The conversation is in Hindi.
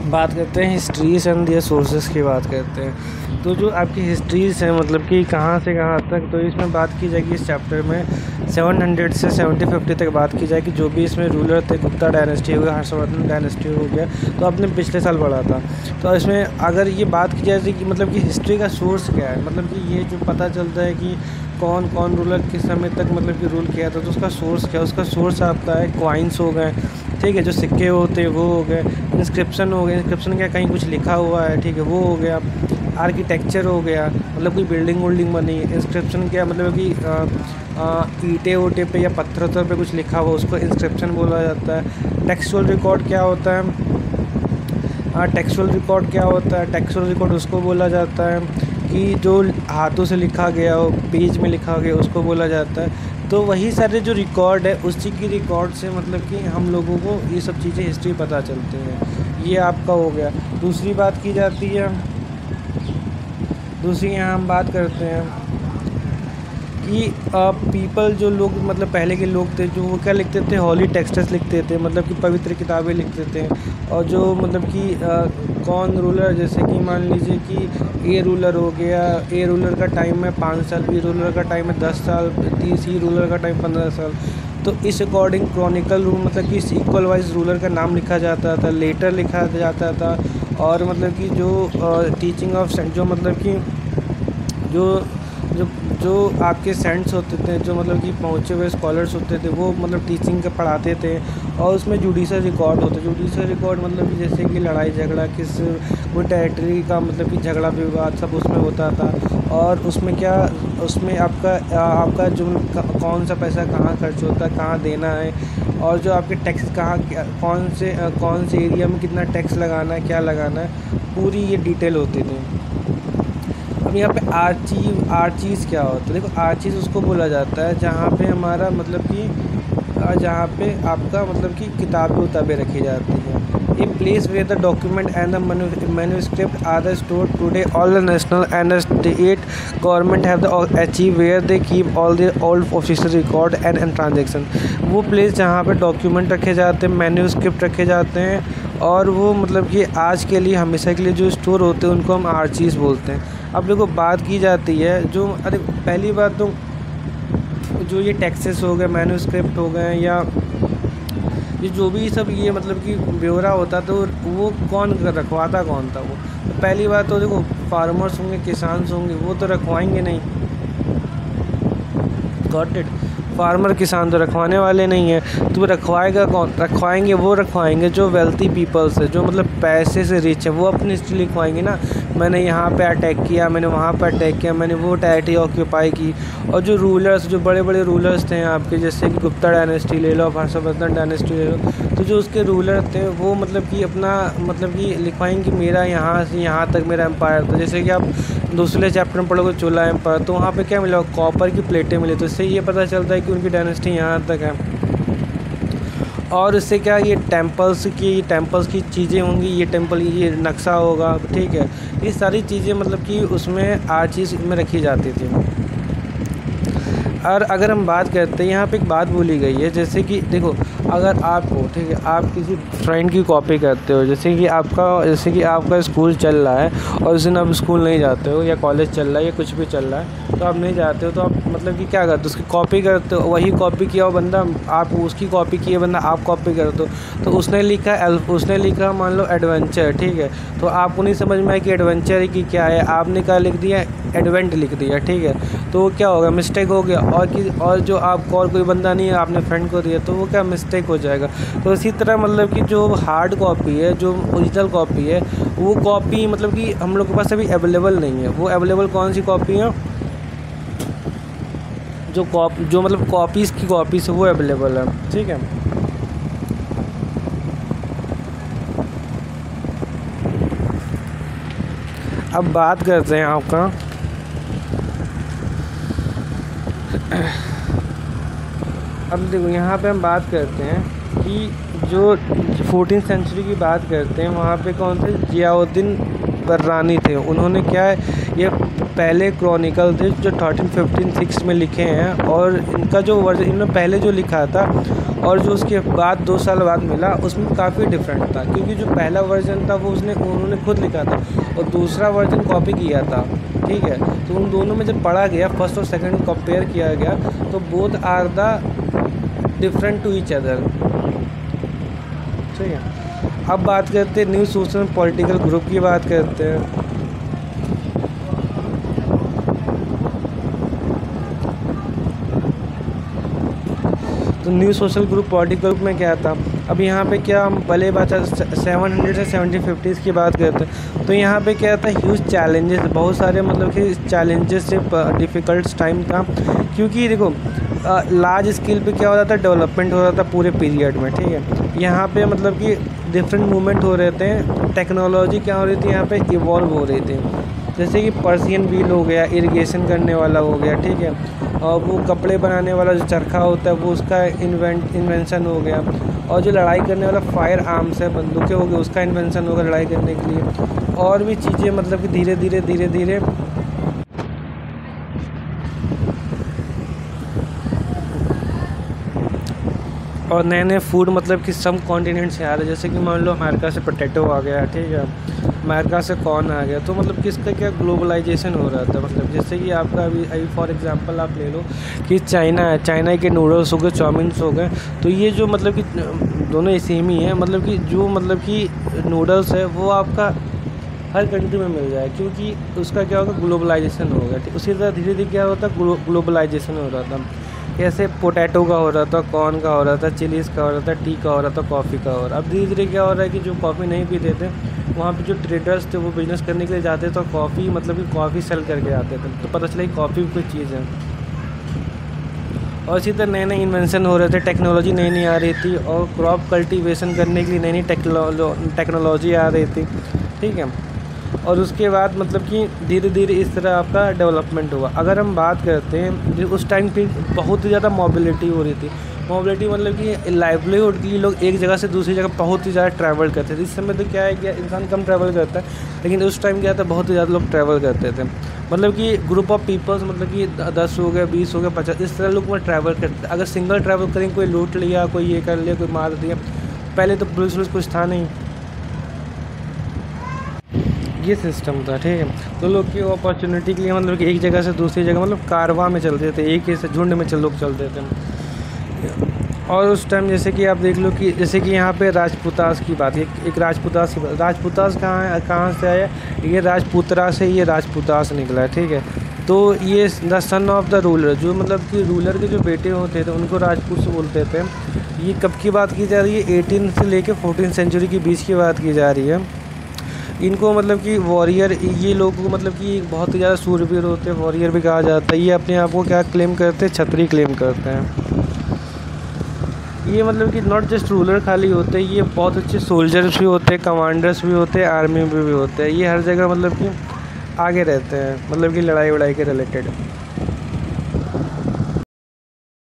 बात करते हैं हिस्ट्रीज एंड दियर सोर्सेस की बात करते हैं। तो जो आपकी हिस्ट्रीज है मतलब कि कहाँ से कहाँ तक, तो इसमें बात की जाएगी इस चैप्टर में 700 से 1750 तक बात की जाएगी। जो भी इसमें रूलर थे, गुप्ता डायनेस्टी हो गया, हर्षवर्धन डायनेस्टी हो गया, तो आपने पिछले साल पढ़ा था। तो इसमें अगर ये बात की जाए कि मतलब कि हिस्ट्री का सोर्स क्या है, मतलब कि ये जो पता चलता है कि कौन कौन रूलर किस समय तक मतलब कि रूल किया था, तो उसका सोर्स क्या है। उसका सोर्स आपका है कॉइन्स हो गए, ठीक है, जो सिक्के होते हैं वो हो गए, इंस्क्रिप्शन हो गए, इंस्क्रिप्शन क्या कहीं कुछ लिखा हुआ है, ठीक है, वो हो गया, आर्किटेक्चर हो गया, मतलब कोई बिल्डिंग वुल्डिंग बनी है। इंस्क्रिप्शन क्या मतलब कि ईंटे वोटे पे या पत्थर पे कुछ लिखा हुआ, उसको इंस्क्रिप्शन बोला जाता है। टेक्सचुअल रिकॉर्ड क्या होता है, टेक्सचुअल रिकॉर्ड क्या होता है, टेक्सचुअल रिकॉर्ड उसको बोला जाता है कि जो हाथों से लिखा गया हो, पेज में लिखा गया, उसको बोला जाता है। तो वही सारे जो रिकॉर्ड है उसी की रिकॉर्ड से मतलब कि हम लोगों को ये सब चीज़ें हिस्ट्री पता चलती हैं। ये आपका हो गया। दूसरी बात की जाती है, दूसरी यहाँ हम बात करते हैं कि पीपल जो लोग मतलब पहले के लोग थे, जो वो क्या लिखते थे, हॉली टेक्स्ट्स लिखते थे, मतलब कि पवित्र किताबें लिखते थे। और जो मतलब कि कौन रूलर, जैसे कि मान लीजिए कि ए रूलर हो गया, ए रूलर का टाइम है 5 साल, बी रूलर का टाइम है 10 साल, सी रूलर का टाइम 15 साल। तो इस अकॉर्डिंग क्रॉनिकल रूल मतलब कि इक्वल वाइज रूलर का नाम लिखा जाता था, लेटर लिखा जाता था। और मतलब कि जो टीचिंग ऑफ जो मतलब कि जो जो जो आपके सेंट्स होते थे, जो मतलब कि पहुँचे हुए स्कॉलर्स होते थे, वो मतलब टीचिंग का पढ़ाते थे। और उसमें जुडिशल रिकॉर्ड होते, जुडिशल रिकॉर्ड मतलब कि जैसे कि लड़ाई झगड़ा, किस कोई टेरिटरी का मतलब कि झगड़ा विवाद सब उसमें होता था। और उसमें क्या, उसमें आपका जो कौन सा पैसा कहाँ खर्च होता है, कहाँ देना है, और जो आपके टैक्स कहाँ कौन से एरिया में कितना टैक्स लगाना है, क्या लगाना है, पूरी ये डिटेल होती थी। अब यहाँ पे आर्चीज़ क्या होता है, देखो आर्चीज़ उसको बोला जाता है जहाँ पे हमारा मतलब कि जहाँ पे आपका मतलब कि किताबें रखी जाती हैं। A place where the document and the manuscript are the store today all the national and the state government have the achieve where they keep all the old official record and transaction. वो प्लेस जहाँ पे डॉक्यूमेंट रखे जाते हैं, मैन्युस्क्रिप्ट रखे जाते हैं, और वो मतलब कि आज के लिए हमेशा के लिए जो स्टोर होते हैं उनको हम आर्चीज़ बोलते हैं। अब देखो बात की जाती है जो, अरे पहली बात तो जो ये टैक्सेस हो गए, मैन्युस्क्रिप्ट हो गए, या ये जो भी सब ये मतलब कि ब्यौरा होता तो वो कौन रखवाता कौन था। वो तो पहली बात तो देखो फार्मर्स होंगे, किसान होंगे, वो तो रखवाएंगे नहीं, गॉट इट। फार्मर किसान तो रखवाने वाले नहीं है, तो रखवाएगा कौन, रखवाएंगे वो रखवाएंगे जो वेल्थी पीपल्स है, जो मतलब पैसे से रिच है, वो अपनी हिस्ट्री लिखवाएंगे ना, मैंने यहाँ पे अटैक किया, मैंने वहाँ पे अटैक किया, मैंने वो टेरिटरी ऑक्यूपाई की। और जो रूलर्स, जो बड़े बड़े रूलर्स थे आपके, जैसे कि गुप्ता डायनेस्टी ले लो, हर्षवर्धन डायनेस्टी ले लो, तो जो उसके रूलर थे वो मतलब कि अपना मतलब कि लिखवाएंगे मेरा यहाँ से यहाँ तक मेरा एम्पायर था। जैसे कि आप दूसरे चैप्टर में पढ़ोगे चोला एम्पायर, तो वहाँ पे क्या मिला, कॉपर की प्लेटें मिली, तो इससे ये पता चलता है कि उनकी डायनेस्टी यहाँ तक है। और इससे क्या, ये टेम्पल्स की चीज़ें होंगी, ये टेम्पल ये नक्शा होगा, ठीक है, ये सारी चीज़ें मतलब कि उसमें आर्चीज़ में रखी जाती थी। और अगर हम बात करते हैं, यहाँ पे एक बात बोली गई है, जैसे कि देखो अगर आप हो, ठीक है, आप किसी फ्रेंड की कॉपी करते हो, जैसे कि आपका स्कूल चल रहा है और उस दिन आप स्कूल नहीं जाते हो, या कॉलेज चल रहा है, या कुछ भी चल रहा है, तो आप नहीं जाते हो, तो आप मतलब कि क्या करते हो, उसकी कॉपी करते हो। वही कॉपी किया हो बंदा, आप उसकी कॉपी किए बंदा आप कॉपी करते हो। तो उसने लिखा मान लो एडवेंचर, ठीक है, तो आपको नहीं समझ में आया कि एडवेंचर की क्या है, आपने क्या लिख दिया, एडवेंट लिख दिया, ठीक है, तो क्या होगा, मिस्टेक हो गया। और जो आपको और कोई बंदा नहीं है, आपने फ्रेंड को दिया, तो वो क्या मिस्टेक हो जाएगा। तो इसी तरह मतलब कि जो हार्ड कॉपी है, जो ओरिजिनल कॉपी है, वो कॉपी मतलब कि हम लोग के पास अभी अवेलेबल नहीं है। वो अवेलेबल कौन सी कॉपी है, जो मतलब कॉपीज़ की कॉपी से वो अवेलेबल है, ठीक है। अब बात करते हैं आपका अब देखो यहाँ पे हम बात करते हैं कि जो 14th सेंचुरी की बात करते हैं, वहाँ पे कौन थे, जियाउद्दीन बर्रानी थे। उन्होंने क्या है, ये पहले क्रॉनिकल थे जो 1315-6 में लिखे हैं, और इनका जो वर्जन इन्होंने पहले जो लिखा था और जो उसके बाद 2 साल बाद मिला उसमें काफ़ी डिफरेंट था, क्योंकि जो पहला वर्जन था वो उन्होंने खुद लिखा था और दूसरा वर्जन कॉपी किया था, ठीक है। तो उन दोनों में जब पढ़ा गया, फर्स्ट और सेकंड कंपेयर किया गया, तो both are the different to each other, ठीक है। अब बात करते हैं न्यू सोशल पॉलिटिकल ग्रुप की बात करते हैं। तो new social group political group में क्या था, अब यहाँ पे क्या हम पहले बात 700 से 1750s की बात करते हैं, तो यहाँ पे क्या था, ह्यूज चैलेंजेस, बहुत सारे मतलब कि चैलेंजेस से डिफ़िकल्ट टाइम था, क्योंकि देखो लार्ज स्केल पे क्या हो रहा था, डेवलपमेंट हो रहा था पूरे पीरियड में, ठीक है। यहाँ पे मतलब कि डिफरेंट मूवमेंट हो रहे थे, टेक्नोलॉजी क्या हो रही थी यहाँ पे, इवॉल्व हो रही थी, जैसे कि पर्सियन व्हील हो गया, इरिगेशन करने वाला हो गया, ठीक है। और वो कपड़े बनाने वाला जो चरखा होता है वो उसका इन्वेंशन हो गया, और जो लड़ाई करने वाला फायर आर्म्स है, बंदूकें हो गई, उसका इन्वेंशन होगा लड़ाई करने के लिए, और भी चीज़ें मतलब कि धीरे धीरे और नए नए फूड मतलब कि सब कॉन्टिनेंट से आ रहे हैं, जैसे कि मान लो अमेरिका से पोटैटो आ गया, ठीक है, अमेरिका से कॉर्न आ गया, तो मतलब किसका क्या ग्लोबलाइजेशन हो रहा था, मतलब जैसे कि आपका अभी फॉर एग्जांपल आप ले लो कि चाइना के नूडल्स हो गए, चाउमीन्स हो गए, तो ये जो मतलब कि दोनों सेम ही है, मतलब कि जो मतलब कि नूडल्स है वो आपका हर कंट्री में मिल जाए, क्योंकि उसका क्या होगा, ग्लोबलाइजेशन होगा, ठीक। उसी तरह धीरे धीरे क्या होता है, ग्लोबलाइजेशन हो रहा था, कैसे पोटैटो का हो रहा था, कॉर्न का हो रहा था, चिलीज़ का हो रहा था, टी का हो रहा था, कॉफ़ी का हो रहा। अब धीरे धीरे क्या हो रहा है कि जो कॉफ़ी नहीं पीते थे वहाँ पे जो ट्रेडर्स थे वो बिज़नेस करने के लिए जाते थे, तो कॉफ़ी मतलब कि कॉफ़ी सेल करके आते थे, तो पता चला कि कॉफ़ी भी कोई चीज़ है। और इसी तरह नए नए इन्वेंशन हो रहे थे, टेक्नोलॉजी नई नई आ रही थी, और क्रॉप कल्टीवेशन करने के लिए नई नई टेक्नोलॉजी आ रही थी, ठीक है। और उसके बाद मतलब कि धीरे धीरे इस तरह आपका डेवलपमेंट हुआ। अगर हम बात करते हैं उस टाइम पे बहुत ही ज़्यादा मोबिलिटी हो रही थी, मोबिलिटी मतलब कि लाइवलीहुड के लिए लोग एक जगह से दूसरी जगह बहुत ही ज़्यादा ट्रैवल करते थे। इस समय तो क्या है कि इंसान कम ट्रैवल करता है, लेकिन उस टाइम क्या था, बहुत ही ज़्यादा लोग ट्रैवल करते थे, मतलब कि ग्रुप ऑफ पीपल्स मतलब कि 10 हो गए, 20 हो गए, 50, इस तरह लोग वहाँ ट्रैवल करते थे। अगर सिंगल ट्रैवल करेंगे, कोई लूट लिया, कोई ये कर लिया, कोई मार दिया, पहले तो पुलिस कुछ था नहीं, ये सिस्टम था, ठीक है। तो लोग की अपॉर्चुनिटी के लिए मतलब कि एक जगह से दूसरी जगह मतलब कारवां में चलते थे, एक ही से झुंड में लोग चलते थे। और उस टाइम जैसे कि आप देख लो कि जैसे कि यहाँ पे राजपूतास की बात है, एक राजपूतास कहाँ से आया, ये राजपुतरा से ये राजपूतास निकला है, ठीक है। तो ये the son of the ruler, जो मतलब कि रूलर के जो बेटे होते थे उनको राजपूत से बोलते थे। ये कब की बात की जा रही है, 18 से लेके 14 सेंचुरी के बीच की बात की जा रही है। इनको मतलब कि वॉरियर, ये लोग मतलब कि बहुत ही ज़्यादा सूरवीर होते हैं, वॉरियर भी कहा जाता है। ये अपने आप को क्या क्लेम करते हैं, क्षत्रिय क्लेम करते हैं। ये मतलब कि नॉट जस्ट रूलर खाली होते हैं, ये बहुत अच्छे सोल्जर्स भी होते हैं, कमांडर्स भी होते हैं, आर्मी में भी होते हैं। ये हर जगह मतलब कि आगे रहते हैं, मतलब कि लड़ाई वड़ाई के रिलेटेड।